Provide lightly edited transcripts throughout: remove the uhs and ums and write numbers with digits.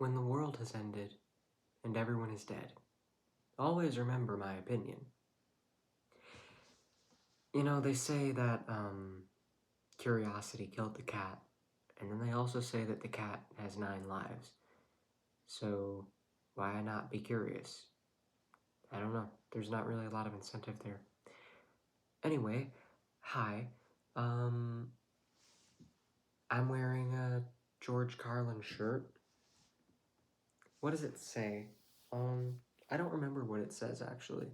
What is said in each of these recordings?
when the world has ended and everyone is dead, always remember my opinion. You know, they say that curiosity killed the cat, and then they also say that the cat has 9 lives. So why not be curious? I don't know. There's not really a lot of incentive there. Anyway, hi. I'm wearing a George Carlin shirt. What does it say? I don't remember what it says, actually.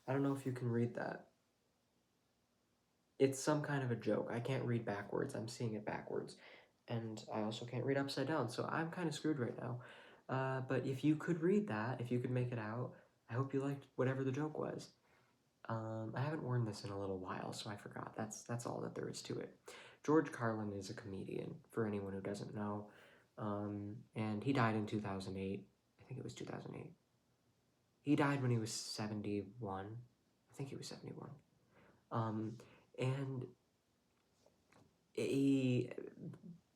I don't know if you can read that. It's some kind of a joke. I can't read backwards. I'm seeing it backwards. And I also can't read upside down, so I'm kind of screwed right now. But if you could read that, if you could make it out, I hope you liked whatever the joke was. I haven't worn this in a little while, so I forgot. That's all that there is to it. George Carlin is a comedian, for anyone who doesn't know. And he died in 2008. I think it was 2008. He died when he was 71. I think he was 71. And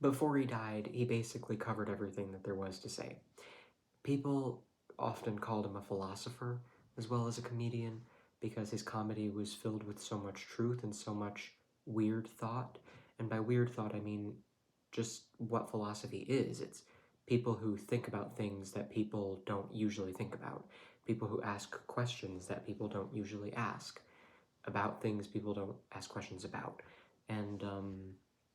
before he died, he basically covered everything that there was to say. People often called him a philosopher as well as a comedian because his comedy was filled with so much truth and so much weird thought. And by weird thought, I mean just what philosophy is. It's people who think about things that people don't usually think about, people who ask questions that people don't usually ask, about things people don't ask questions about. And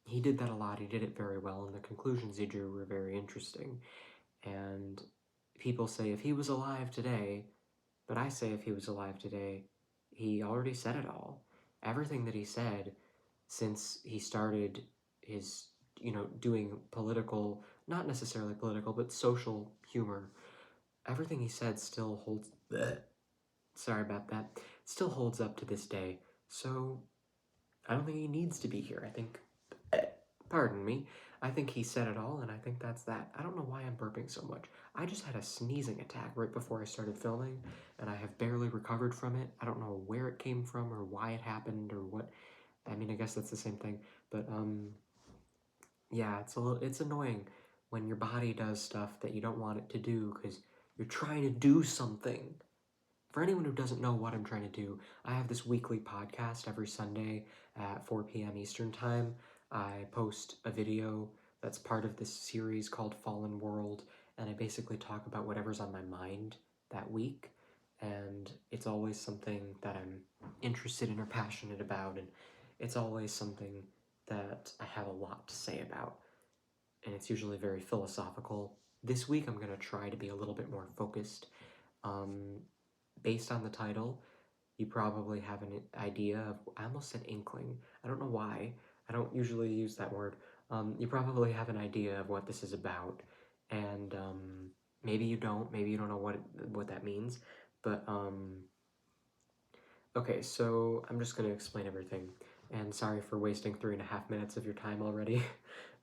he did that a lot. He did it very well, and the conclusions he drew were very interesting. And people say if he was alive today, but I say if he was alive today, he already said it all. Everything that he said since he started his, doing political, not necessarily political, but social humor, everything he said still holds, sorry about that, still holds up to this day. So I don't think he needs to be here. I think, pardon me, I think he said it all, and I think that's that. I don't know why I'm burping so much. I just had a sneezing attack right before I started filming, and I have barely recovered from it. I don't know where it came from or why it happened or what. I mean, I guess that's the same thing, but yeah, it's annoying when your body does stuff that you don't want it to do because you're trying to do something. For anyone who doesn't know what I'm trying to do, I have this weekly podcast every Sunday at 4 p.m. Eastern Time. I post a video that's part of this series called Fallen World, and I basically talk about whatever's on my mind that week. And it's always something that I'm interested in or passionate about, and it's always something that I have a lot to say about. And it's usually very philosophical. This week I'm going to try to be a little bit more focused. Based on the title, you probably have an idea of, I almost said inkling. I don't know why. I don't usually use that word. You probably have an idea of what this is about, and maybe you don't. Maybe you don't know what that means. But okay, so I'm just gonna explain everything. And sorry for wasting 3.5 minutes of your time already.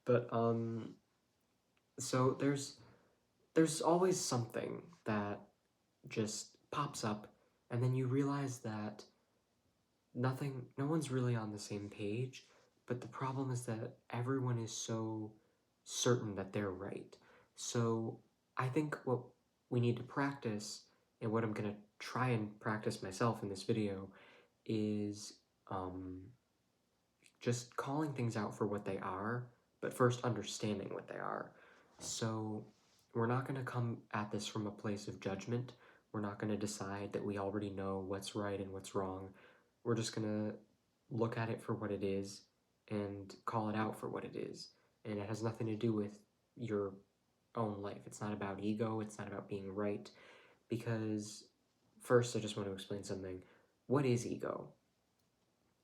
But so there's always something that just pops up, and then you realize that no one's really on the same page, but the problem is that everyone is so certain that they're right. So I think what we need to practice, and what I'm going to try and practice myself in this video, is just calling things out for what they are, but first understanding what they are. So we're not going to come at this from a place of judgment. We're not going to decide that we already know what's right and what's wrong. We're just going to look at it for what it is and call it out for what it is. And it has nothing to do with your own life. It's not about ego. It's not about being right. Because first, I just want to explain something. What is ego?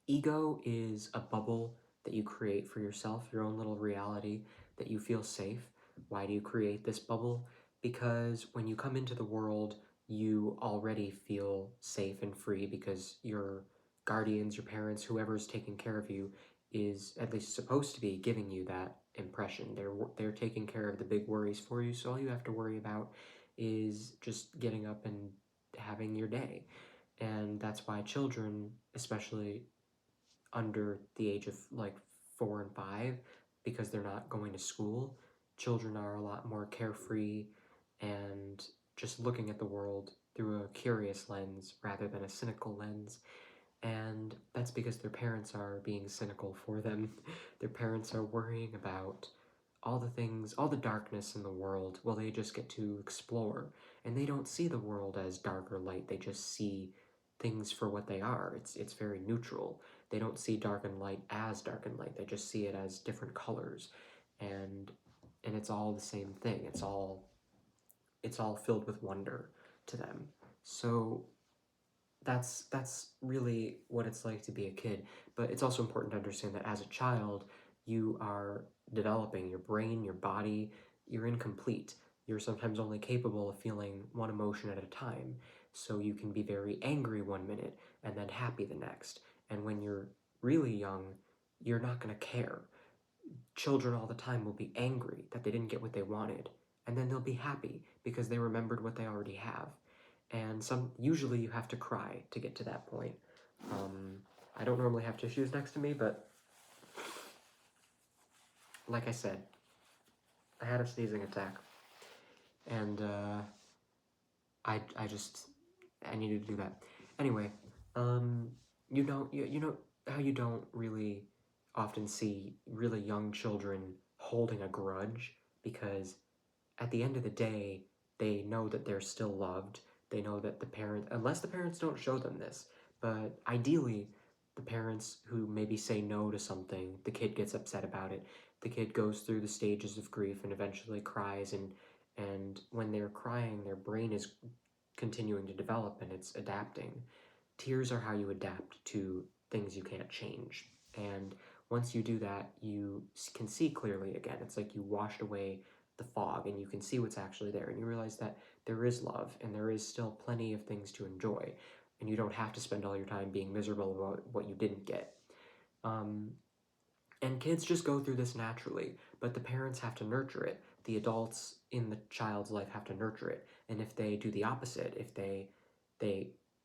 Ego is a bubble that you create for yourself, your own little reality that you feel safe. Why do you create this bubble? Because when you come into the world, you already feel safe and free because your guardians, your parents, whoever's taking care of you is at least supposed to be giving you that impression. They're taking care of the big worries for you, so all you have to worry about is just getting up and having your day. And that's why children, especially under the age of like 4 and 5, because they're not going to school, children are a lot more carefree, and just looking at the world through a curious lens rather than a cynical lens. And that's because their parents are being cynical for them. Their parents are worrying about all the things, all the darkness in the world, well, they just get to explore. And they don't see the world as dark or light, they just see things for what they are. It's very neutral. They don't see dark and light as dark and light, they just see it as different colors. And it's all the same thing. It's all filled with wonder to them. So that's really what it's like to be a kid. But it's also important to understand that as a child, you are developing your brain, your body, you're incomplete. You're sometimes only capable of feeling one emotion at a time. So you can be very angry one minute and then happy the next. And when you're really young, you're not going to care. Children all the time will be angry that they didn't get what they wanted, and then they'll be happy because they remembered what they already have. And usually you have to cry to get to that point. I don't normally have tissues next to me, but like I said, I had a sneezing attack, and I needed to do that. Anyway, you know how you don't really often see really young children holding a grudge, because at the end of the day, they know that they're still loved. They know that unless the parents don't show them this, but ideally, the parents who maybe say no to something, the kid gets upset about it. The kid goes through the stages of grief and eventually cries, and when they're crying, their brain is continuing to develop and it's adapting. Tears are how you adapt to things you can't change. And once you do that, you can see clearly again. It's like you washed away the fog and you can see what's actually there. And you realize that there is love and there is still plenty of things to enjoy. And you don't have to spend all your time being miserable about what you didn't get. Um, and kids just go through this naturally, but the parents have to nurture it. The adults in the child's life have to nurture it. And if they do the opposite, if they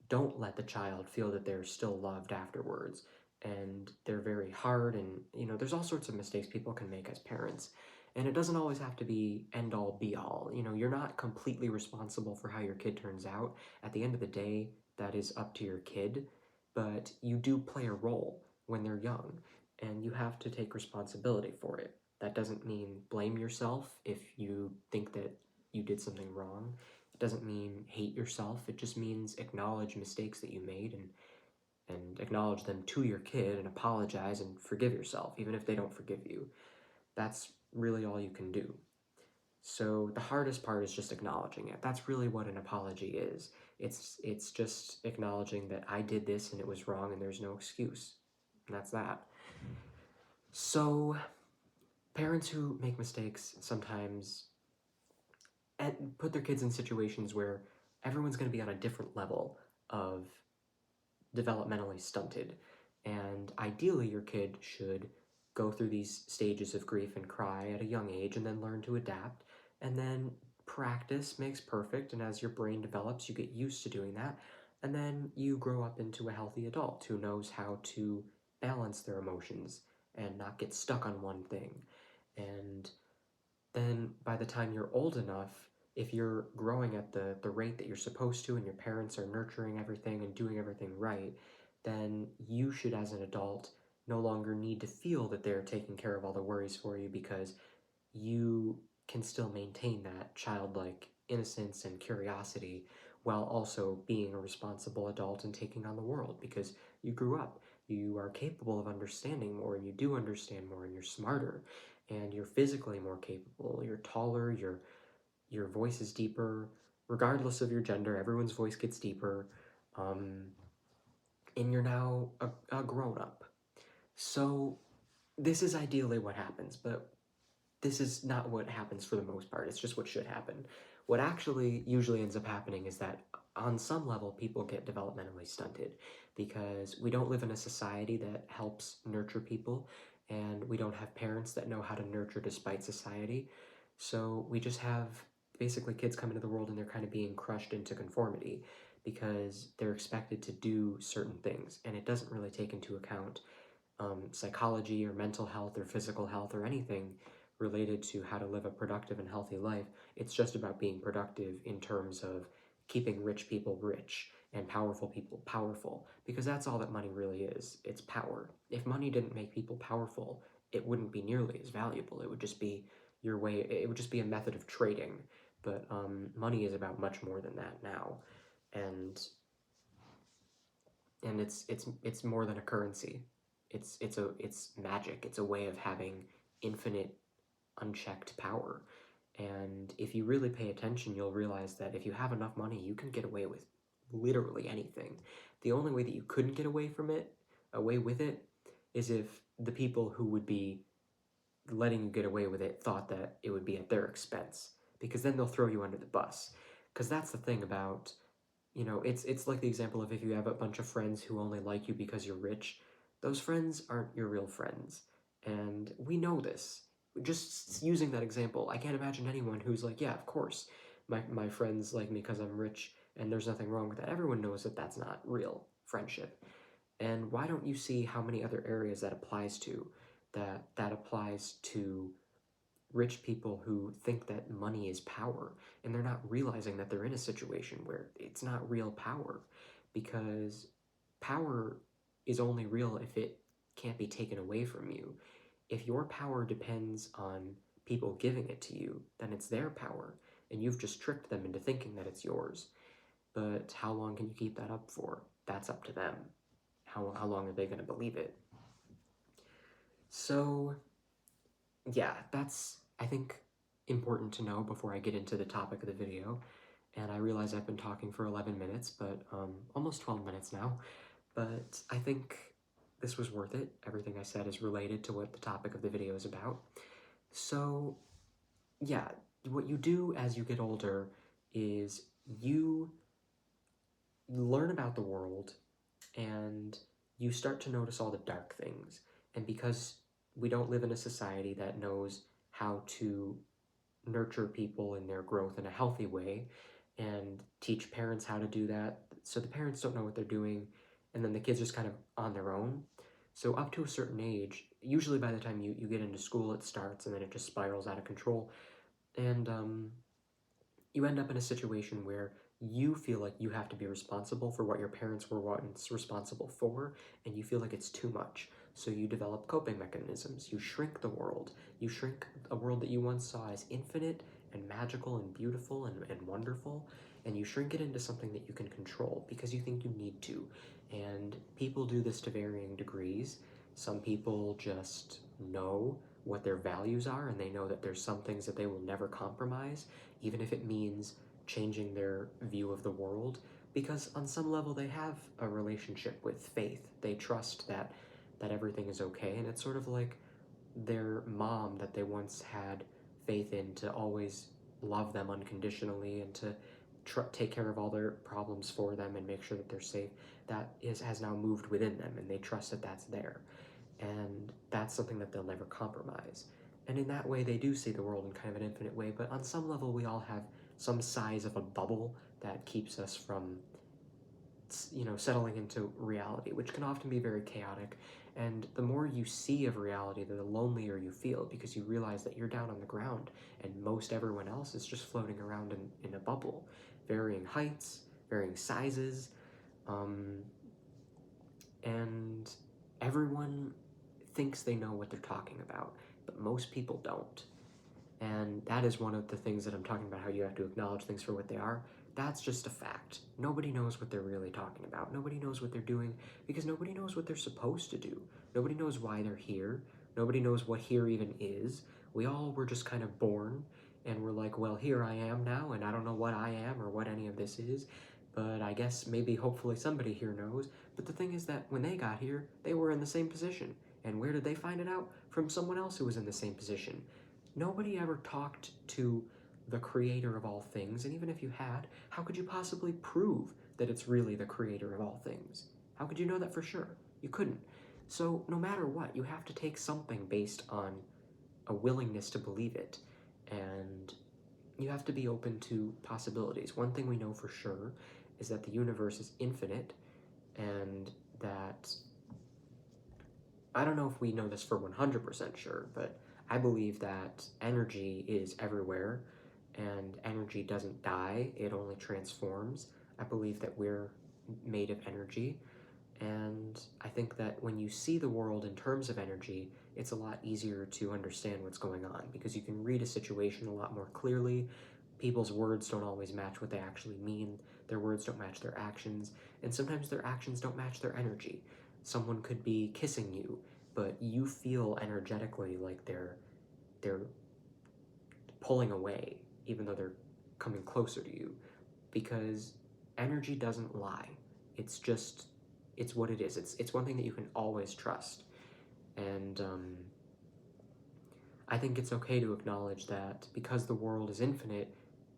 don't let the child feel that they're still loved afterwards, and they're very hard, and there's all sorts of mistakes people can make as parents. And it doesn't always have to be end all be all. You're not completely responsible for how your kid turns out. At the end of the day, that is up to your kid, but you do play a role when they're young, and you have to take responsibility for it. That doesn't mean blame yourself if you think that you did something wrong. It doesn't mean hate yourself. It just means acknowledge mistakes that you made, and acknowledge them to your kid and apologize and forgive yourself, even if they don't forgive you. That's really all you can do. So the hardest part is just acknowledging it. That's really what an apology is. It's just acknowledging that I did this and it was wrong and there's no excuse. And that's that. So parents who make mistakes sometimes put their kids in situations where everyone's going to be on a different level of developmentally stunted. And ideally, your kid should go through these stages of grief and cry at a young age and then learn to adapt. And then practice makes perfect. And as your brain develops, you get used to doing that. And then you grow up into a healthy adult who knows how to balance their emotions and not get stuck on one thing. And then by the time you're old enough, if you're growing at the rate that you're supposed to and your parents are nurturing everything and doing everything right, then you should, as an adult, no longer need to feel that they're taking care of all the worries for you, because you can still maintain that childlike innocence and curiosity while also being a responsible adult and taking on the world, because you grew up. You are capable of understanding more, and you do understand more, and you're smarter, and you're physically more capable. You're taller, your voice is deeper. Regardless of your gender, everyone's voice gets deeper. And you're now a grown up. So this is ideally what happens, but this is not what happens for the most part. It's just what should happen. What actually usually ends up happening is that on some level, people get developmentally stunted because we don't live in a society that helps nurture people, and we don't have parents that know how to nurture despite society. So we just have basically kids come into the world and they're kind of being crushed into conformity because they're expected to do certain things, and it doesn't really take into account psychology or mental health or physical health or anything related to how to live a productive and healthy life. It's just about being productive in terms of keeping rich people rich and powerful people powerful, because that's all that money really is. It's power. If money didn't make people powerful, it wouldn't be nearly as valuable. It would just be your way, it would just be a method of trading. But money is about much more than that now. And it's more than a currency. It's magic. It's a way of having infinite, unchecked power. And if you really pay attention, you'll realize that if you have enough money, you can get away with literally anything. The only way that you couldn't get away with it, is if the people who would be letting you get away with it thought that it would be at their expense, because then they'll throw you under the bus. Because that's the thing about, it's like the example of if you have a bunch of friends who only like you because you're rich, those friends aren't your real friends. And we know this. Just using that example, I can't imagine anyone who's like, yeah, of course, my friends like me because I'm rich, and there's nothing wrong with that. Everyone knows that that's not real friendship. And why don't you see how many other areas that applies to? That applies to rich people who think that money is power, and they're not realizing that they're in a situation where it's not real power, because power is only real if it can't be taken away from you. If your power depends on people giving it to you, then it's their power, and you've just tricked them into thinking that it's yours. But how long can you keep that up for? That's up to them. How long are they going to believe it? So yeah, that's, I think, important to know before I get into the topic of the video. And I realize I've been talking for 11 minutes, but almost 12 minutes now. But I think this was worth it. Everything I said is related to what the topic of the video is about. So yeah, what you do as you get older is you learn about the world, and you start to notice all the dark things. And because we don't live in a society that knows how to nurture people in their growth in a healthy way and teach parents how to do that, so the parents don't know what they're doing, and then the kids just kind of on their own. So up to a certain age, usually by the time you get into school, it starts, and then it just spirals out of control. And you end up in a situation where you feel like you have to be responsible for what your parents were once responsible for, and you feel like it's too much. So you develop coping mechanisms. You shrink the world. You shrink a world that you once saw as infinite and magical and beautiful and wonderful, and you shrink it into something that you can control because you think you need to. And people do this to varying degrees. Some people just know what their values are, and they know that there's some things that they will never compromise, even if it means changing their view of the world, because on some level they have a relationship with faith. They trust that everything is okay, and it's sort of like their mom that they once had faith in to always love them unconditionally and to take care of all their problems for them and make sure that they're safe. Has now moved within them, and they trust that that's there, and that's something that they'll never compromise. And in that way, they do see the world in kind of an infinite way, but on some level, we all have some size of a bubble that keeps us from, settling into reality, which can often be very chaotic. And the more you see of reality, the lonelier you feel, because you realize that you're down on the ground and most everyone else is just floating around in a bubble, varying heights, varying sizes, and everyone thinks they know what they're talking about, but most people don't. And that is one of the things that I'm talking about, how you have to acknowledge things for what they are. That's just a fact. Nobody knows what they're really talking about. Nobody knows what they're doing, because nobody knows what they're supposed to do. Nobody knows why they're here. Nobody knows what here even is. We all were just kind of born, and we're like, well, here I am now, and I don't know what I am or what any of this is, but I guess maybe hopefully somebody here knows. But the thing is that when they got here, they were in the same position. And where did they find it out? From someone else who was in the same position. Nobody ever talked to the creator of all things, and even if you had, how could you possibly prove that it's really the creator of all things? How could you know that for sure? You couldn't. So no matter what, you have to take something based on a willingness to believe it, and you have to be open to possibilities. One thing we know for sure is that the universe is infinite, and that, I don't know if we know this for 100% sure, but I believe that energy is everywhere, and energy doesn't die, it only transforms. I believe that we're made of energy, and I think that when you see the world in terms of energy, it's a lot easier to understand what's going on, because you can read a situation a lot more clearly. People's words don't always match what they actually mean. Their words don't match their actions, and sometimes their actions don't match their energy. Someone could be kissing you, but you feel energetically like they're pulling away, even though they're coming closer to you, because energy doesn't lie. It's just, it's what it is. It's one thing that you can always trust. And I think it's okay to acknowledge that because the world is infinite,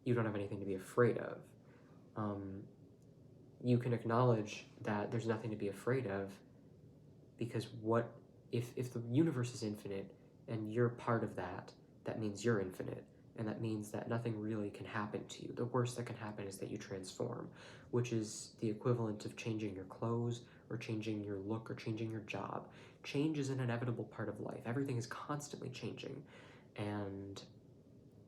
you don't have anything to be afraid of. You can acknowledge that there's nothing to be afraid of, because what if the universe is infinite and you're part of that, that means you're infinite, and that means that nothing really can happen to you. The worst that can happen is that you transform, which is the equivalent of changing your clothes or changing your look or changing your job. Change is an inevitable part of life. Everything is constantly changing, and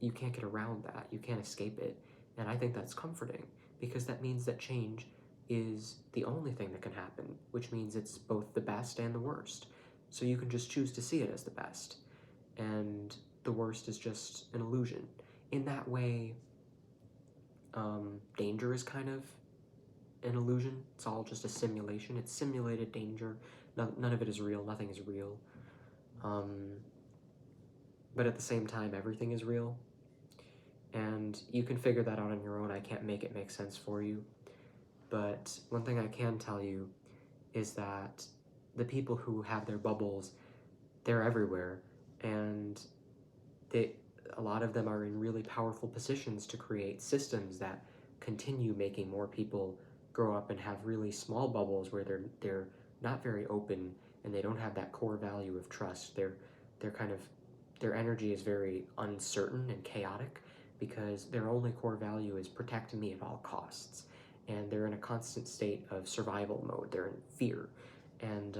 you can't get around that. You can't escape it. And I think that's comforting, because that means that change is the only thing that can happen, which means it's both the best and the worst. So you can just choose to see it as the best, and the worst is just an illusion. In that way, danger is kind of an illusion. It's all just a simulation. It's simulated danger. None of it is real. Nothing is real. But at the same time, everything is real. And you can figure that out on your own. I can't make it make sense for you. But one thing I can tell you is that the people who have their bubbles, they're everywhere. And a lot of them are in really powerful positions to create systems that continue making more people grow up and have really small bubbles where they're not very open, and they don't have that core value of trust. They're kind of, their energy is very uncertain and chaotic, because their only core value is protect me at all costs, and they're in a constant state of survival mode. They're in fear, and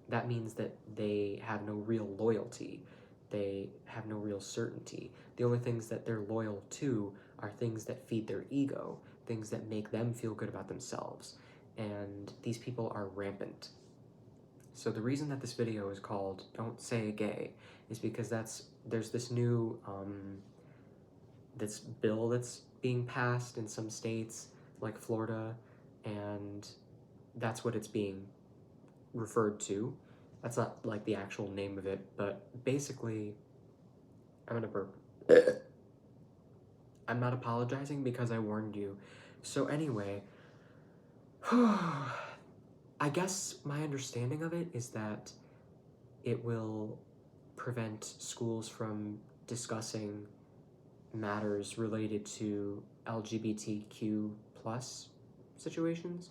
that means that they have no real loyalty. They have no real certainty. The only things that they're loyal to are things that feed their ego, things that make them feel good about themselves. And these people are rampant. So the reason that this video is called Don't Say Gay is because there's this new this bill that's being passed in some states like Florida, and that's what it's being referred to. That's not like the actual name of it, but basically, I'm gonna burp. I'm not apologizing because I warned you. So anyway, I guess my understanding of it is that it will prevent schools from discussing matters related to LGBTQ plus situations.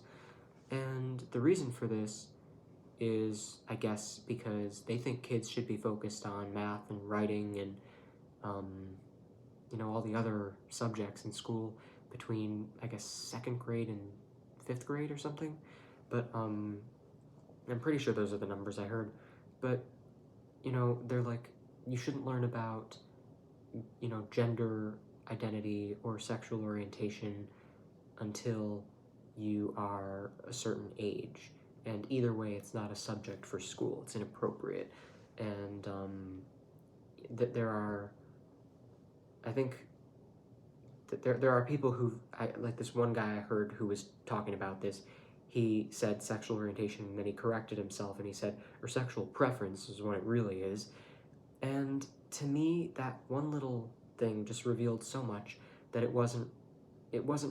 And the reason for this is, I guess, because they think kids should be focused on math and writing and, all the other subjects in school between, I guess, 2nd grade and 5th grade or something. But I'm pretty sure those are the numbers I heard. But, they're like, you shouldn't learn about, gender identity or sexual orientation until you are a certain age. And either way, it's not a subject for school. It's inappropriate. And there are, I think, that there are people who, like this one guy I heard who was talking about this. He said sexual orientation, and then he corrected himself, and he said, or sexual preference is what it really is. And to me, that one little thing just revealed so much, that it wasn't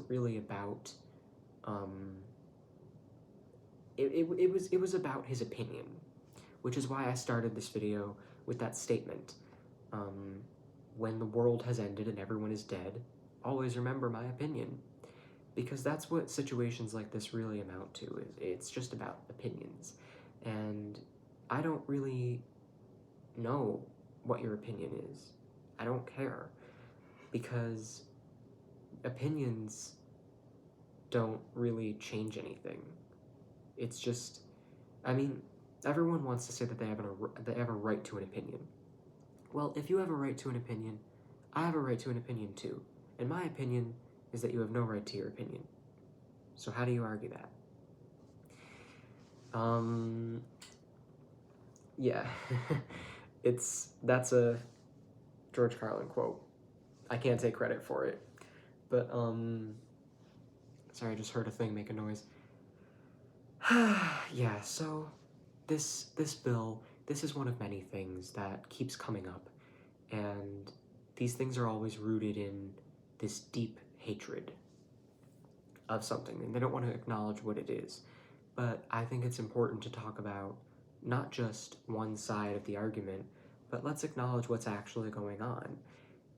really about, it was about his opinion, which is why I started this video with that statement. When the world has ended and everyone is dead, always remember my opinion. Because that's what situations like this really amount to. It's just about opinions. And I don't really know what your opinion is. I don't care. Because opinions don't really change anything. It's just, I mean, everyone wants to say that they have a right to an opinion. Well, if you have a right to an opinion, I have a right to an opinion too. And my opinion is that you have no right to your opinion. So how do you argue that? Yeah. That's a George Carlin quote. I can't take credit for it. But, sorry, I just heard a thing make a noise. Yeah, so this bill, this is one of many things that keeps coming up, and these things are always rooted in this deep hatred of something, and they don't want to acknowledge what it is. But I think it's important to talk about not just one side of the argument, but let's acknowledge what's actually going on.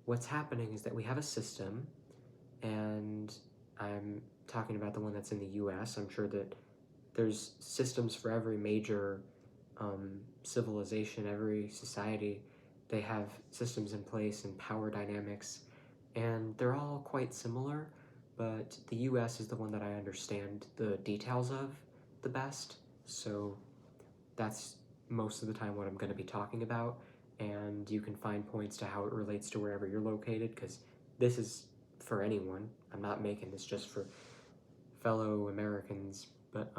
What's happening is that we have a system, and I'm talking about the one that's in the US. I'm sure that there's systems for every major civilization, every society. They have systems in place and power dynamics, and they're all quite similar, but the US is the one that I understand the details of the best, so that's most of the time what I'm going to be talking about, and you can find points to how it relates to wherever you're located, because this is for anyone. I'm not making this just for fellow Americans, but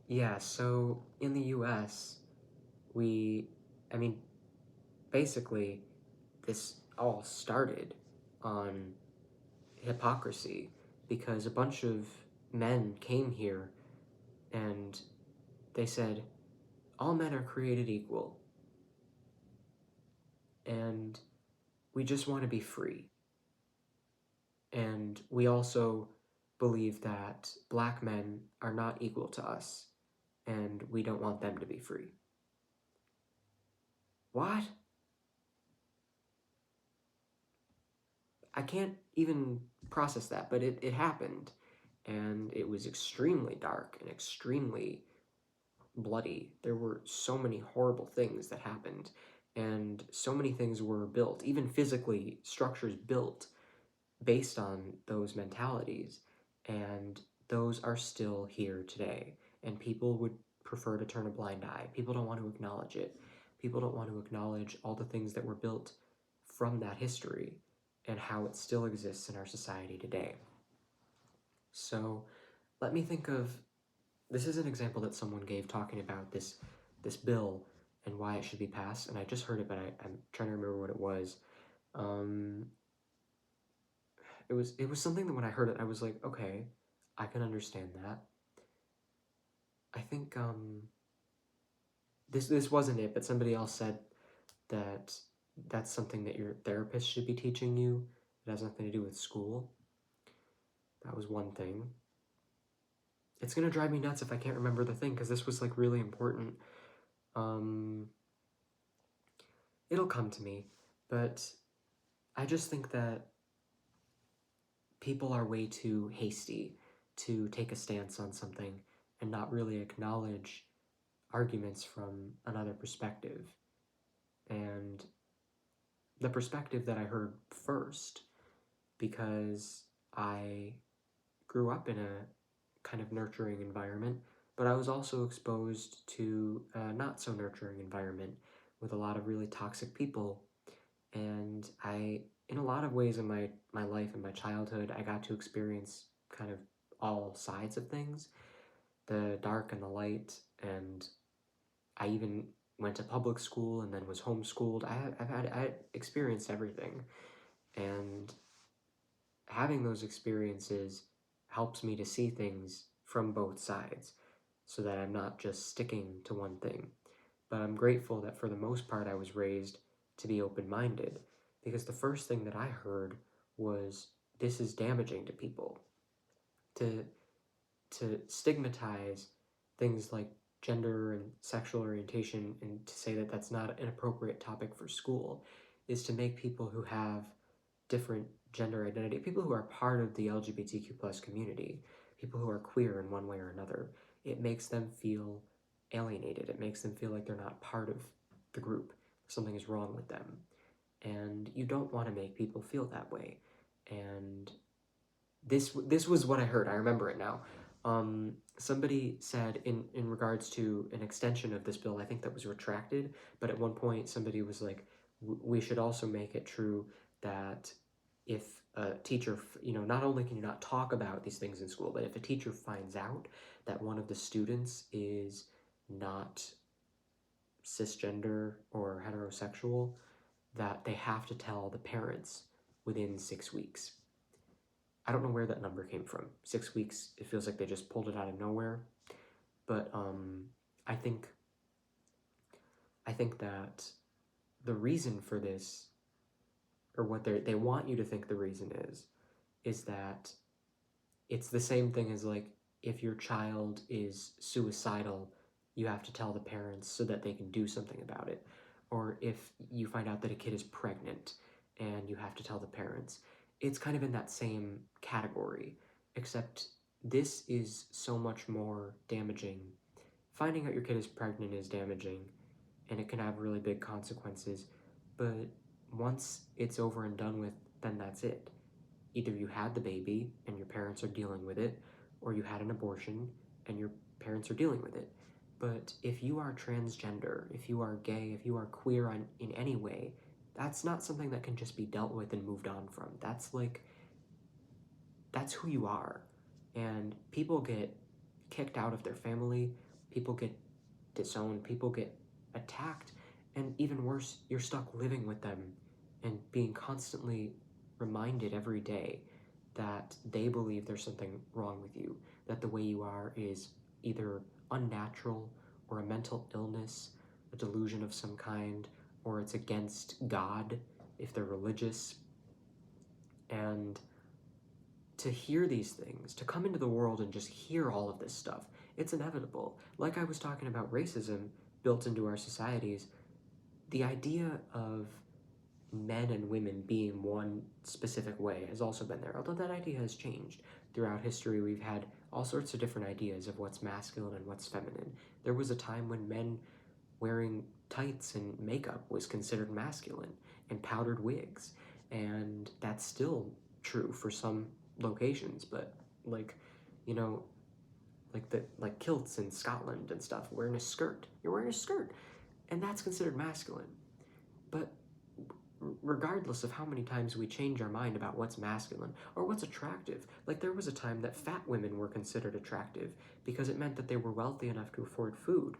yeah, so in the US, we, I mean, basically, this all started on hypocrisy because a bunch of men came here and they said, all men are created equal, and we just want to be free. And we also believe that black men are not equal to us, and we don't want them to be free. What? I can't even process that, but it happened. And it was extremely dark and extremely bloody. There were so many horrible things that happened, and so many things were built, even physically, structures built based on those mentalities, and those are still here today. And people would prefer to turn a blind eye. People don't want to acknowledge it. People don't want to acknowledge all the things that were built from that history and how it still exists in our society today. So let me think of, this is an example that someone gave talking about this bill and why it should be passed, and I just heard it, but I'm trying to remember what it was. It was something that when I heard it, I was like, okay, I can understand that. I think this wasn't it, but somebody else said that that's something that your therapist should be teaching you. It has nothing to do with school. That was one thing. It's gonna drive me nuts if I can't remember the thing, because this was like really important. It'll come to me, but I just think that people are way too hasty to take a stance on something and not really acknowledge arguments from another perspective. And the perspective that I heard first, because I grew up in a kind of nurturing environment, but I was also exposed to a not so nurturing environment with a lot of really toxic people. And in a lot of ways in my life and my childhood, I got to experience kind of all sides of things, the dark and the light, and I even went to public school and then was homeschooled. I experienced everything, and having those experiences helps me to see things from both sides so that I'm not just sticking to one thing. But I'm grateful that for the most part I was raised to be open-minded, because the first thing that I heard was, this is damaging to people. To stigmatize things like gender and sexual orientation and to say that that's not an appropriate topic for school is to make people who have different gender identity, people who are part of the LGBTQ plus community, people who are queer in one way or another, it makes them feel alienated. It makes them feel like they're not part of the group. Something is wrong with them. And you don't want to make people feel that way. And this was what I heard. I remember it now. Somebody said in regards to an extension of this bill, I think that was retracted, but at one point somebody was like, we should also make it true that if a teacher, not only can you not talk about these things in school, but if a teacher finds out that one of the students is not cisgender or heterosexual, that they have to tell the parents within 6 weeks. I don't know where that number came from. 6 weeks, it feels like they just pulled it out of nowhere. But I think that the reason for this, or what they want you to think the reason is that it's the same thing as like if your child is suicidal, you have to tell the parents so that they can do something about it. Or if you find out that a kid is pregnant and you have to tell the parents. It's kind of in that same category, except this is so much more damaging. Finding out your kid is pregnant is damaging, and it can have really big consequences, but once it's over and done with, then that's it. Either you had the baby and your parents are dealing with it, or you had an abortion and your parents are dealing with it. But if you are transgender, if you are gay, if you are queer in any way, that's not something that can just be dealt with and moved on from. That's who you are. And people get kicked out of their family, people get disowned, people get attacked, and even worse, you're stuck living with them and being constantly reminded every day that they believe there's something wrong with you, that the way you are is either unnatural or a mental illness, a delusion of some kind, or it's against God if they're religious. And to hear these things, to come into the world and just hear all of this stuff, it's inevitable. Like I was talking about racism built into our societies, the idea of men and women being one specific way has also been there, although that idea has changed. Throughout history, we've had all sorts of different ideas of what's masculine and what's feminine. There was a time when men wearing tights and makeup was considered masculine, and powdered wigs, and that's still true for some locations, but like kilts in Scotland and stuff, wearing a skirt, you're wearing a skirt, and that's considered masculine. But regardless of how many times we change our mind about what's masculine or what's attractive, like there was a time that fat women were considered attractive because it meant that they were wealthy enough to afford food,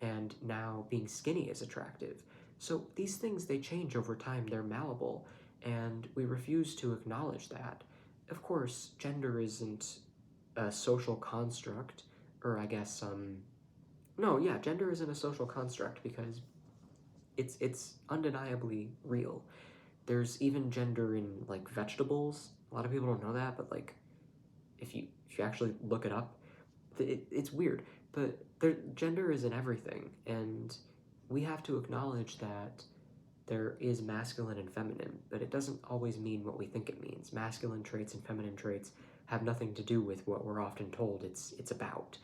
and now being skinny is attractive. So these things, they change over time, they're malleable, and we refuse to acknowledge that. Of course, gender isn't a social construct, or I guess, no, yeah, gender isn't a social construct because it's undeniably real. There's even gender in like vegetables. A lot of people don't know that, but like if you actually look it up, it's weird. But gender is in everything, and we have to acknowledge that there is masculine and feminine, but it doesn't always mean what we think it means. Masculine traits and feminine traits have nothing to do with what we're often told it's about.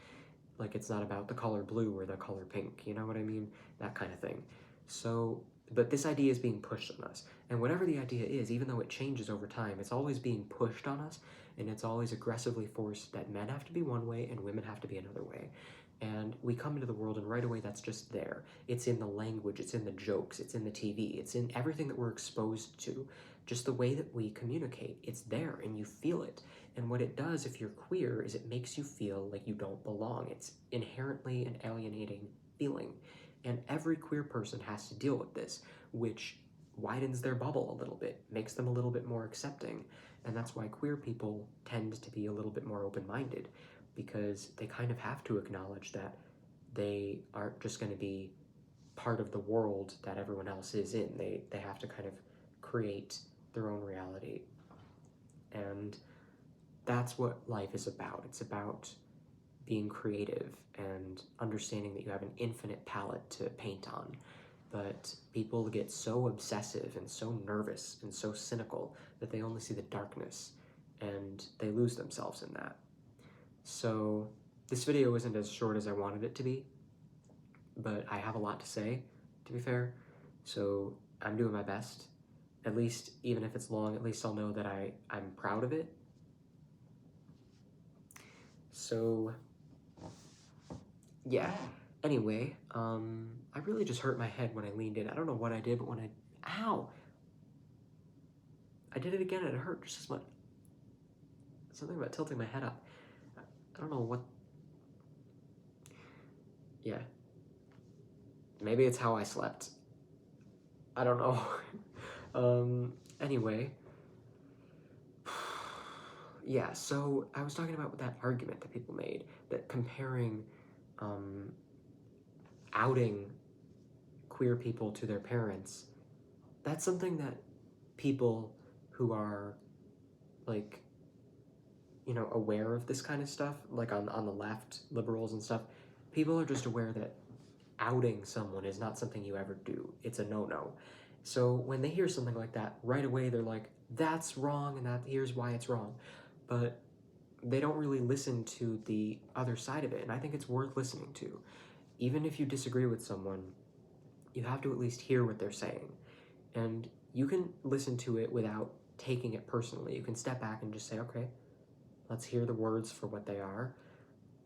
Like, it's not about the color blue or the color pink, you know what I mean? That kind of thing. So, but this idea is being pushed on us. And whatever the idea is, even though it changes over time, it's always being pushed on us, and it's always aggressively forced that men have to be one way and women have to be another way. And we come into the world, and right away that's just there. It's in the language, it's in the jokes, it's in the TV, it's in everything that we're exposed to. Just the way that we communicate, it's there and you feel it. And what it does if you're queer is it makes you feel like you don't belong. It's inherently an alienating feeling. And every queer person has to deal with this, which widens their bubble a little bit, makes them a little bit more accepting. And that's why queer people tend to be a little bit more open-minded, because they kind of have to acknowledge that they aren't just going to be part of the world that everyone else is in. They have to kind of create their own reality. And that's what life is about. It's about being creative and understanding that you have an infinite palette to paint on. But people get so obsessive and so nervous and so cynical that they only see the darkness, and they lose themselves in that. So this video isn't as short as I wanted it to be, but I have a lot to say, to be fair, so I'm doing my best. At least, even if it's long, at least I'll know that I'm proud of it. So, yeah. Anyway, I really just hurt my head when I leaned in. I don't know what I did, but when ow! I did it again and it hurt just as much. Something about tilting my head up. I don't know what. Yeah. Maybe it's how I slept. I don't know. Anyway. Yeah, so I was talking about that argument that people made, that comparing outing queer people to their parents, that's something that people who are like, aware of this kind of stuff, like on the left, liberals and stuff, people are just aware that outing someone is not something you ever do. It's a no-no. So when they hear something like that, right away they're like, that's wrong, and here's why it's wrong. But they don't really listen to the other side of it, and I think it's worth listening to. Even if you disagree with someone, you have to at least hear what they're saying. And you can listen to it without taking it personally. You can step back and just say, okay, let's hear the words for what they are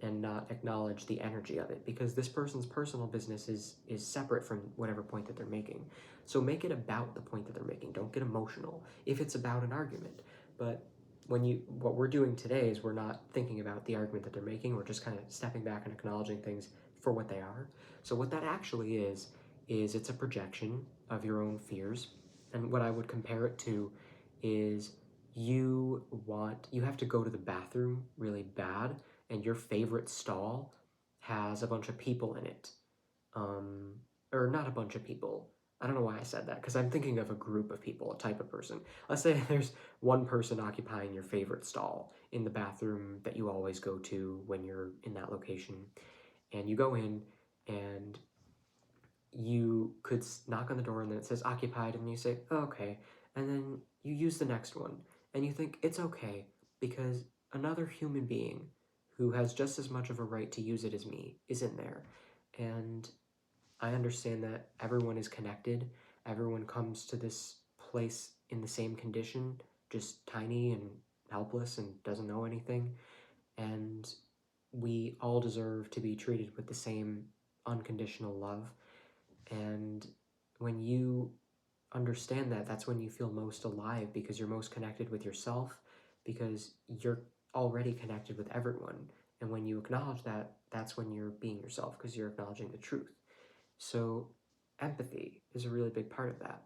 and not acknowledge the energy of it, because this person's personal business is separate from whatever point that they're making. So make it about the point that they're making. Don't get emotional if it's about an argument. But what we're doing today is we're not thinking about the argument that they're making. We're just kind of stepping back and acknowledging things for what they are. So what that actually is it's a projection of your own fears. And what I would compare it to is you have to go to the bathroom really bad, and your favorite stall has a bunch of people in it. Or not a bunch of people. I don't know why I said that, because I'm thinking of a group of people, a type of person. Let's say there's one person occupying your favorite stall in the bathroom that you always go to when you're in that location. And you go in, and you could knock on the door, and then it says occupied, and you say, oh, okay. And then you use the next one, and you think it's okay, because another human being who has just as much of a right to use it as me is in there. And I understand that everyone is connected. Everyone comes to this place in the same condition, just tiny and helpless and doesn't know anything. And we all deserve to be treated with the same unconditional love. And when you understand that, that's when you feel most alive, because you're most connected with yourself, because you're already connected with everyone. And when you acknowledge that, that's when you're being yourself, because you're acknowledging the truth. So empathy is a really big part of that.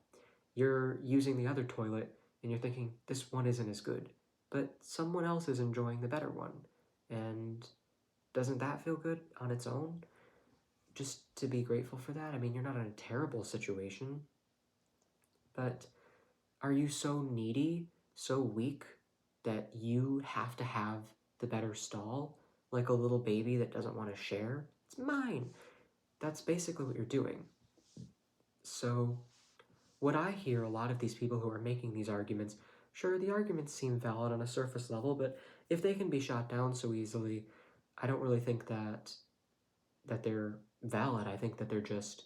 You're using the other toilet and you're thinking, this one isn't as good, but someone else is enjoying the better one. And doesn't that feel good on its own? Just to be grateful for that? I mean, you're not in a terrible situation, but are you so needy, so weak, that you have to have the better stall, like a little baby that doesn't want to share? It's mine. That's basically what you're doing. So what I hear a lot of these people who are making these arguments, sure, the arguments seem valid on a surface level, but if they can be shot down so easily, I don't really think that they're valid. I think that they're just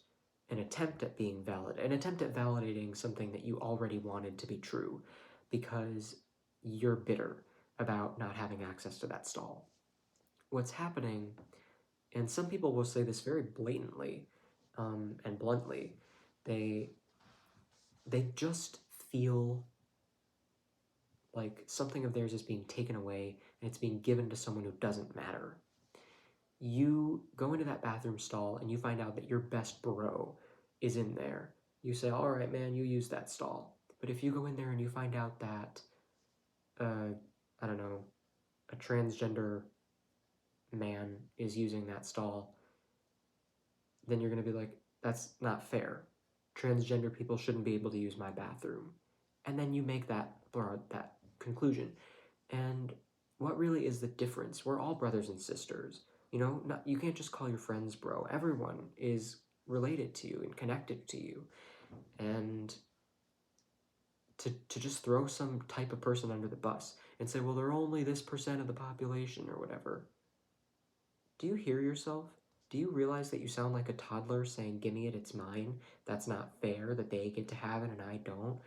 an attempt at being valid, an attempt at validating something that you already wanted to be true, because you're bitter about not having access to that stall. What's happening, and some people will say this very blatantly and bluntly, they just feel like something of theirs is being taken away and it's being given to someone who doesn't matter. You go into that bathroom stall and you find out that your best bro is in there. You say, all right, man, you use that stall. But if you go in there and you find out that, I don't know, a transgender man is using that stall, then you're going to be like, that's not fair. Transgender people shouldn't be able to use my bathroom. And then you make that conclusion. And what really is the difference? We're all brothers and sisters. You can't just call your friends bro. Everyone is related to you and connected to you. And to just throw some type of person under the bus and say, well, they're only this percent of the population or whatever. Do you hear yourself? Do you realize that you sound like a toddler saying, give me it, it's mine? That's not fair that they get to have it and I don't.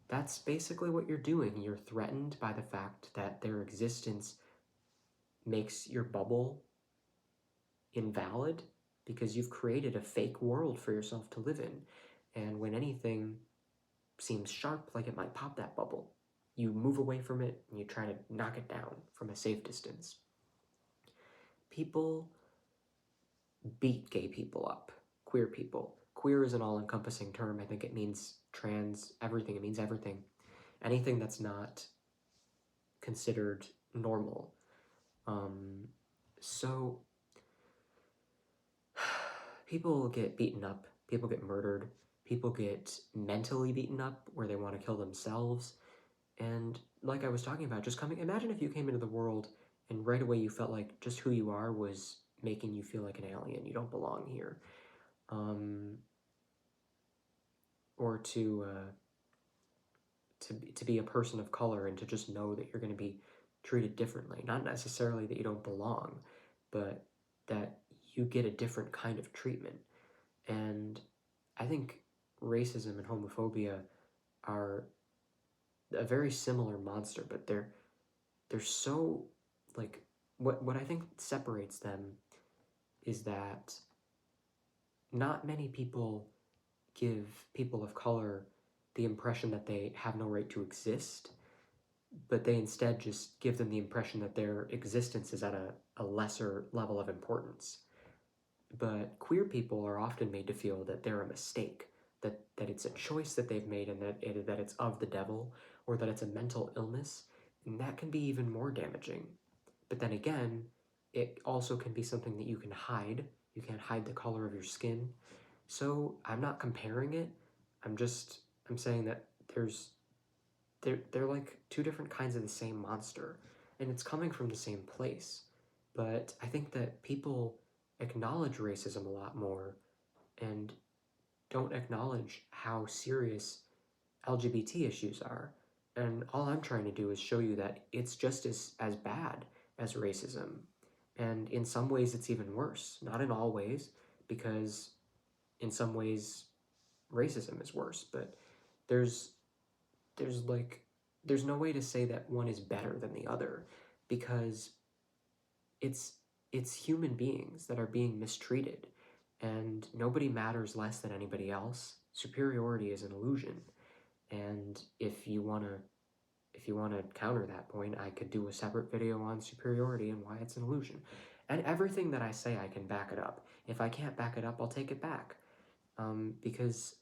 That's basically what you're doing. You're threatened by the fact that their existence makes your bubble invalid because you've created a fake world for yourself to live in. And when anything seems sharp, like it might pop that bubble, you move away from it and you try to knock it down from a safe distance. People beat gay people up, queer people. Queer is an all-encompassing term. I think it means trans, everything. It means everything. Anything that's not considered normal. So people get beaten up, people get murdered, people get mentally beaten up where they want to kill themselves. And like I was talking about, imagine if you came into the world and right away you felt like just who you are was making you feel like an alien, you don't belong here. Or to be a person of color and to just know that you're going to be treated differently. Not necessarily that you don't belong, but that you get a different kind of treatment. And I think racism and homophobia are a very similar monster, but they're so, like, what I think separates them is that not many people give people of color the impression that they have no right to exist, but they instead just give them the impression that their existence is at a lesser level of importance. But queer people are often made to feel that they're a mistake, that it's a choice that they've made and that it's of the devil, or that it's a mental illness, and that can be even more damaging. But then again, it also can be something that you can hide. You can't hide the color of your skin. So I'm not comparing it. I'm saying that they're like two different kinds of the same monster, and it's coming from the same place. But I think that people acknowledge racism a lot more and don't acknowledge how serious LGBT issues are. And all I'm trying to do is show you that it's just as bad as racism. And in some ways, it's even worse. Not in all ways, because in some ways, racism is worse. But there's there's no way to say that one is better than the other, because it's human beings that are being mistreated, and nobody matters less than anybody else. Superiority is an illusion. And if you want to counter that point, I could do a separate video on superiority and why it's an illusion. And everything that I say, I can back it up. If I can't back it up, I'll take it back. Because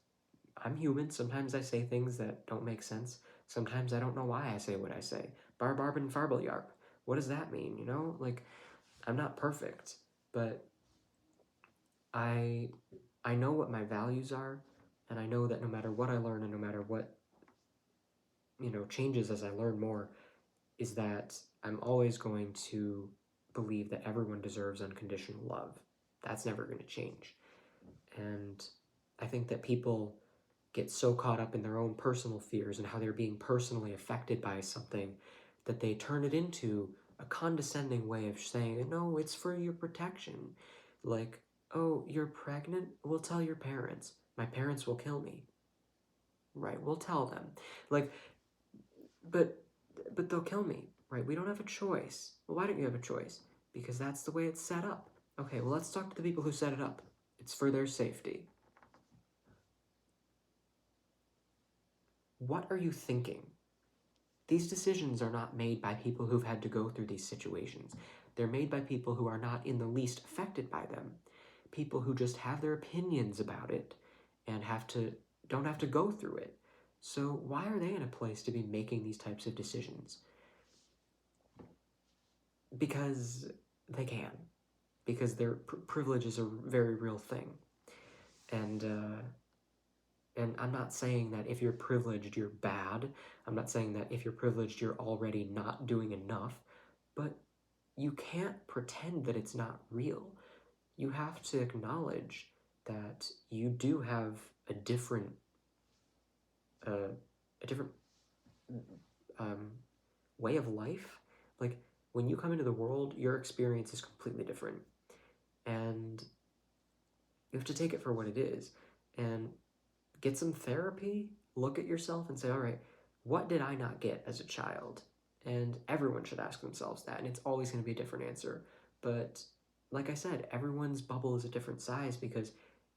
I'm human. Sometimes I say things that don't make sense. Sometimes I don't know why I say what I say. Barbarb and Farbelyarp. What does that mean? You know, like, I'm not perfect, but I know what my values are, and I know that no matter what I learn and no matter what, changes as I learn more, is that I'm always going to believe that everyone deserves unconditional love. That's never going to change. And I think that people get so caught up in their own personal fears and how they're being personally affected by something that they turn it into a condescending way of saying, no, it's for your protection. Like, oh, you're pregnant? We'll tell your parents. My parents will kill me. Right, we'll tell them. Like, but they'll kill me, right? We don't have a choice. Well, why don't you have a choice? Because that's the way it's set up. Okay, well, let's talk to the people who set it up. It's for their safety. What are you thinking? These decisions are not made by people who've had to go through these situations. They're made by people who are not in the least affected by them. People who just have their opinions about it and don't have to go through it. So why are they in a place to be making these types of decisions? Because they can. Because their privilege is a very real thing. And I'm not saying that if you're privileged, you're bad. I'm not saying that if you're privileged, you're already not doing enough. But you can't pretend that it's not real. You have to acknowledge that you do have a different way of life. Like, when you come into the world, your experience is completely different. And you have to take it for what it is. And get some therapy, look at yourself and say, all right, what did I not get as a child? And everyone should ask themselves that, and it's always going to be a different answer. But like I said, everyone's bubble is a different size because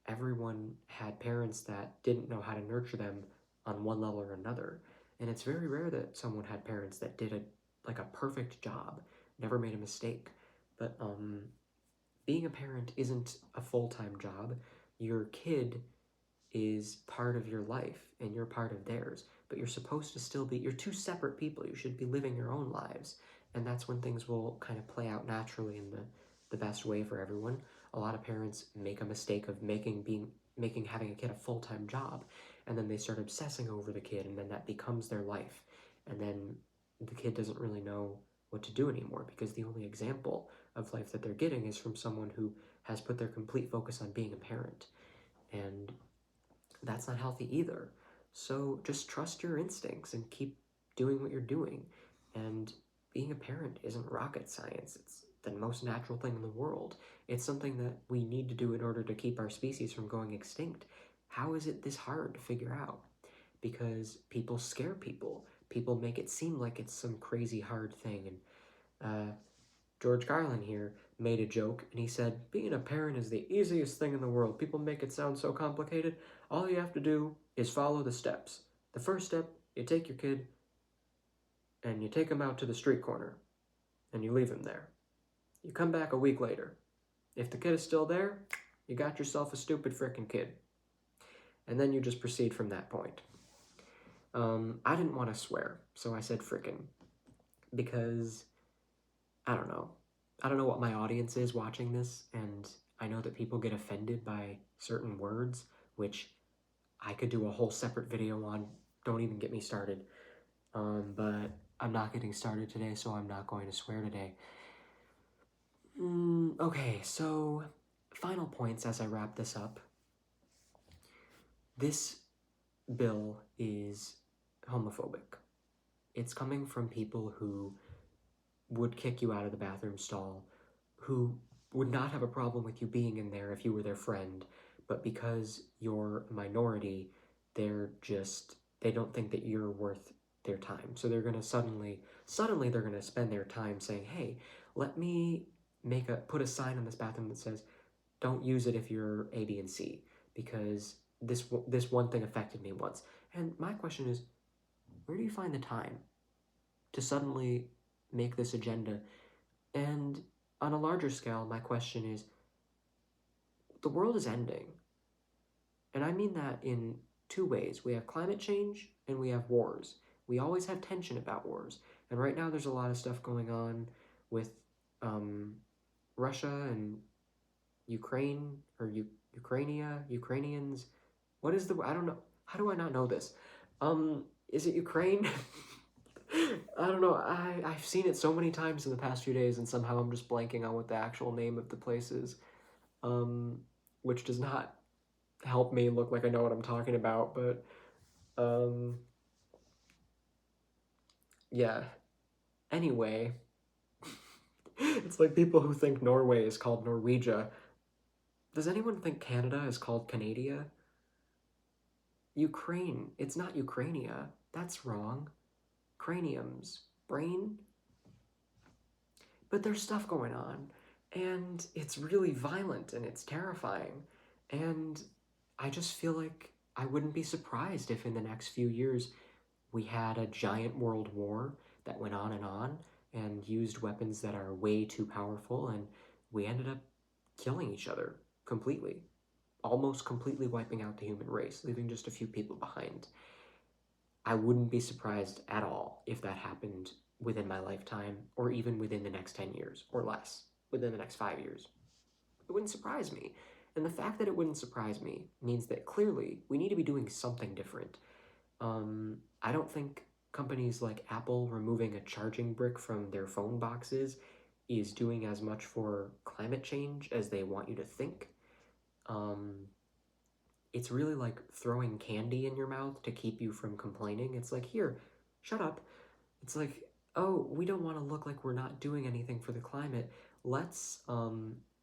everyone had parents that didn't know how to nurture them on one level or another. And it's very rare that someone had parents that did a perfect job, never made a mistake. But being a parent isn't a full-time job. Your kid is part of your life and you're part of theirs, but you're supposed to still be, you're two separate people. You should be living your own lives. And that's when things will kind of play out naturally in the best way for everyone. A lot of parents make a mistake of making having a kid a full-time job, and then they start obsessing over the kid, and then that becomes their life. And then the kid doesn't really know what to do anymore because the only example of life that they're getting is from someone who has put their complete focus on being a parent. And that's not healthy either. So just trust your instincts and keep doing what you're doing. And being a parent isn't rocket science. It's the most natural thing in the world. It's something that we need to do in order to keep our species from going extinct. How is it this hard to figure out? Because people scare people. People make it seem like it's some crazy hard thing. And George Carlin here made a joke, and he said, being a parent is the easiest thing in the world. People make it sound so complicated. All you have to do is follow the steps. The first step, you take your kid, and you take him out to the street corner, and you leave him there. You come back a week later. If the kid is still there, you got yourself a stupid frickin' kid. And then you just proceed from that point. I didn't want to swear, so I said frickin', because I don't know. I don't know what my audience is watching this, and I know that people get offended by certain words, which I could do a whole separate video on. Don't even get me started. But I'm not getting started today, so I'm not going to swear today. Okay, so final points as I wrap this up. This bill is homophobic. It's coming from people who would kick you out of the bathroom stall, who would not have a problem with you being in there if you were their friend, but because you're a minority, they don't think that you're worth their time. So they're going to suddenly they're going to spend their time saying, hey, let me put a sign on this bathroom that says, don't use it if you're A, B, and C, because this one thing affected me once. And my question is, where do you find the time to suddenly make this agenda? And on a larger scale, my question is, the world is ending. And I mean that in two ways. We have climate change and we have wars. We always have tension about wars. And right now there's a lot of stuff going on with Russia and Ukraine, or Ukrainians. What is I don't know. How do I not know this? Is it Ukraine? I don't know. I've seen it so many times in the past few days, and somehow I'm just blanking on what the actual name of the place is, which does not help me look like I know what I'm talking about, but, yeah. Anyway, it's like people who think Norway is called Norwegia. Does anyone think Canada is called Canada? Ukraine, it's not Ukrainia. That's wrong. Craniums. Brain? But there's stuff going on, and it's really violent, and it's terrifying, and I just feel like I wouldn't be surprised if in the next few years we had a giant world war that went on and used weapons that are way too powerful, and we ended up killing each other completely, almost completely wiping out the human race, leaving just a few people behind. I wouldn't be surprised at all if that happened within my lifetime, or even within the next 10 years, or less, within the next 5 years. It wouldn't surprise me. And the fact that it wouldn't surprise me means that clearly we need to be doing something different. I don't think companies like Apple removing a charging brick from their phone boxes is doing as much for climate change as they want you to think. It's really like throwing candy in your mouth to keep you from complaining. It's like, here, shut up. It's like, oh, we don't want to look like we're not doing anything for the climate. Let's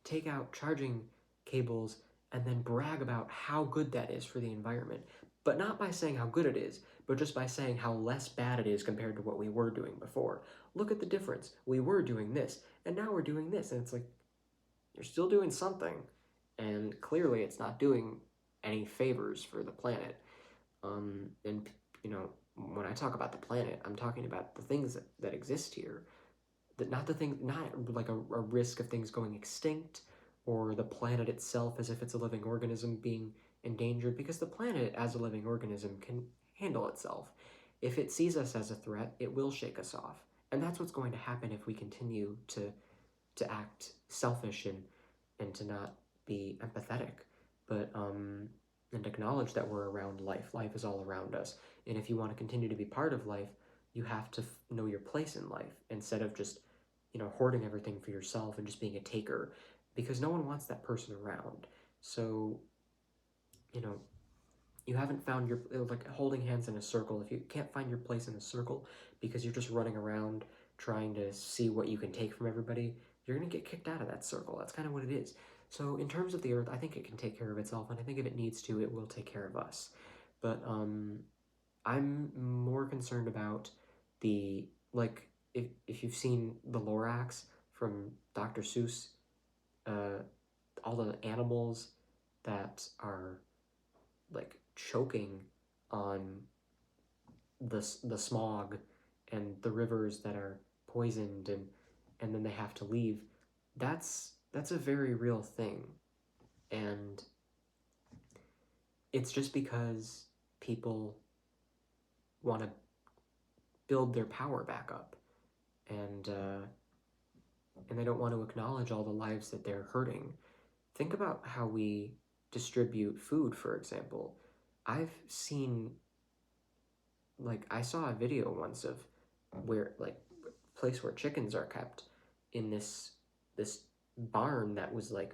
take out charging cables and then brag about how good that is for the environment. but not by saying how good it is, but just by saying how less bad it is compared to what we were doing before. Look at the difference. We were doing this, and now we're doing this, and it's like, you're still doing something, and clearly it's not doing any favors for the planet. And you know, when I talk about the planet, I'm talking about the things that exist here. That not the thing, not like a risk of things going extinct, or the planet itself as if it's a living organism being endangered, because the planet as a living organism can handle itself. If it sees us as a threat, it will shake us off. And that's what's going to happen if we continue to act selfish and to not be empathetic. But and acknowledge that we're around life. Life is all around us. And if you want to continue to be part of life, you have to know your place in life instead of just, you know, hoarding everything for yourself and just being a taker, because no one wants that person around. So, you know, you haven't found your, like holding hands in a circle, if you can't find your place in a circle because you're just running around trying to see what you can take from everybody, you're going to get kicked out of that circle. That's kind of what it is. So in terms of the earth, I think it can take care of itself, and I think if it needs to, it will take care of us. But I'm more concerned about the, like, if you've seen the Lorax from Dr. Seuss, all the animals that are like choking on the smog, and the rivers that are poisoned, and then they have to leave. That's a very real thing, and it's just because people want to build their power back up, and they don't want to acknowledge all the lives that they're hurting. Think about how we distribute food, for example. I've seen, like, I saw a video once of where, like, place where chickens are kept in this barn that was like,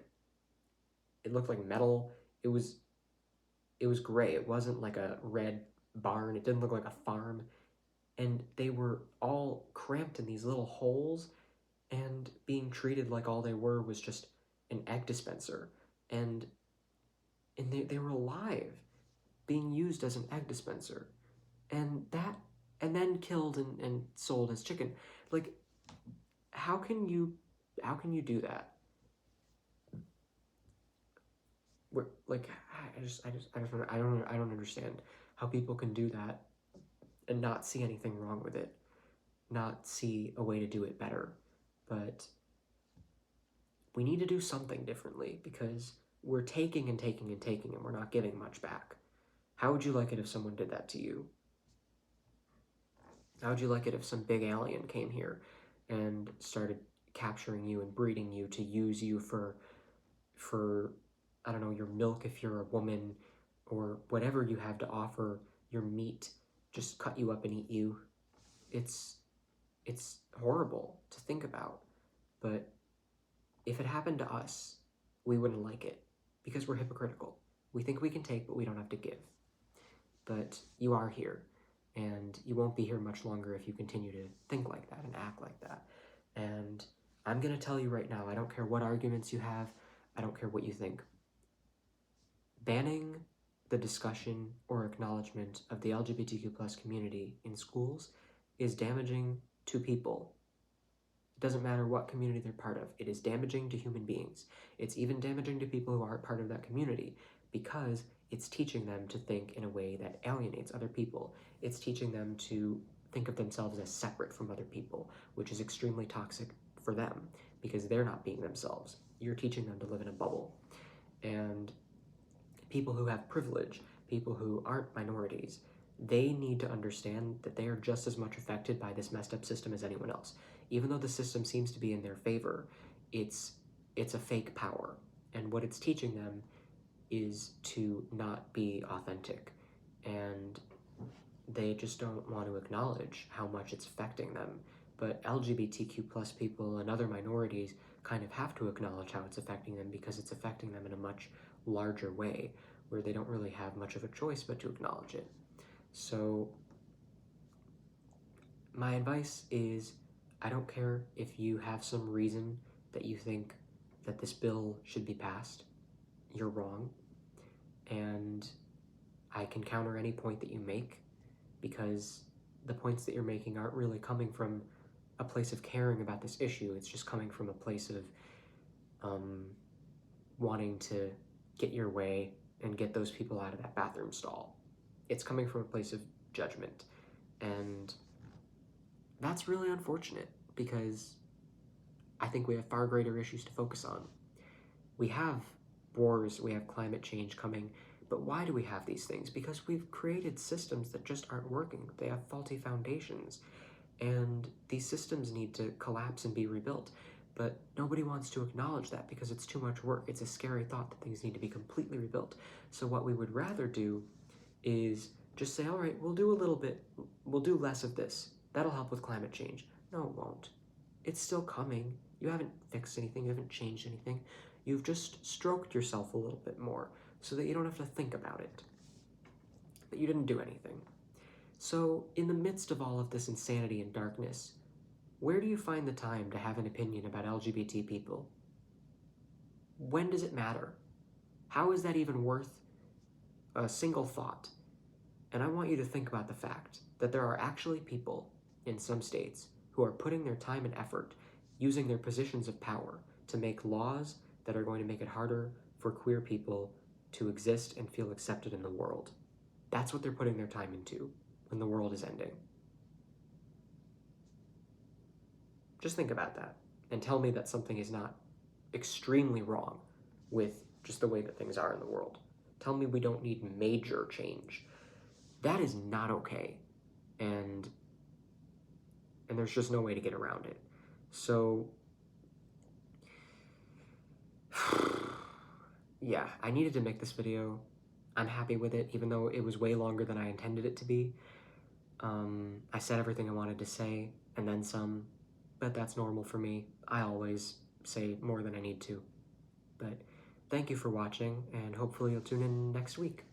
it looked like metal. It was gray. It wasn't like a red barn. It didn't look like a farm. And they were all cramped in these little holes and being treated like all they were was just an egg dispenser. And they were alive, being used as an egg dispenser. And that, and then killed and sold as chicken. Like, how can you do that? Like, I don't understand how people can do that and not see anything wrong with it, not see a way to do it better. But we need to do something differently, because we're taking and taking and taking, and we're not giving much back. How would you like it if someone did that to you? How would you like it if some big alien came here and started capturing you and breeding you to use you for I don't know, your milk if you're a woman, or whatever you have to offer, your meat, just cut you up and eat you? It's horrible to think about. But if it happened to us, we wouldn't like it, because we're hypocritical. We think we can take, but we don't have to give. But you are here, and you won't be here much longer if you continue to think like that and act like that. And I'm going to tell you right now, I don't care what arguments you have, I don't care what you think. Banning the discussion or acknowledgement of the LGBTQ plus community in schools is damaging to people. It doesn't matter what community they're part of. It is damaging to human beings. It's even damaging to people who aren't part of that community, because it's teaching them to think in a way that alienates other people. It's teaching them to think of themselves as separate from other people, which is extremely toxic for them, because they're not being themselves. You're teaching them to live in a bubble. And people who have privilege, people who aren't minorities, they need to understand that they are just as much affected by this messed up system as anyone else. Even though the system seems to be in their favor, it's a fake power. And what it's teaching them is to not be authentic. And they just don't want to acknowledge how much it's affecting them. But LGBTQ plus people and other minorities kind of have to acknowledge how it's affecting them, because it's affecting them in a much larger way, where they don't really have much of a choice but to acknowledge it. So my advice is, I don't care if you have some reason that you think that this bill should be passed. You're wrong. And I can counter any point that you make, because the points that you're making aren't really coming from a place of caring about this issue. It's just coming from a place of wanting to get your way and get those people out of that bathroom stall. It's coming from a place of judgment, and that's really unfortunate, because I think we have far greater issues to focus on. We have wars, we have climate change coming, but why do we have these things? Because we've created systems that just aren't working. They have faulty foundations, and these systems need to collapse and be rebuilt. But nobody wants to acknowledge that because it's too much work. It's a scary thought that things need to be completely rebuilt. So what we would rather do is just say, all right, we'll do a little bit, we'll do less of this. That'll help with climate change. No, it won't. It's still coming. You haven't fixed anything, you haven't changed anything. You've just stroked yourself a little bit more so that you don't have to think about it. But you didn't do anything. So in the midst of all of this insanity and darkness, where do you find the time to have an opinion about LGBT people? When does it matter? How is that even worth a single thought? And I want you to think about the fact that there are actually people in some states who are putting their time and effort, using their positions of power to make laws that are going to make it harder for queer people to exist and feel accepted in the world. That's what they're putting their time into when the world is ending. Just think about that and tell me that something is not extremely wrong with just the way that things are in the world. Tell me we don't need major change. That is not okay, and there's just no way to get around it. So yeah, I needed to make this video. I'm happy with it, even though it was way longer than I intended it to be. I said everything I wanted to say, and then some, but that's normal for me. I always say more than I need to. But thank you for watching, and hopefully you'll tune in next week.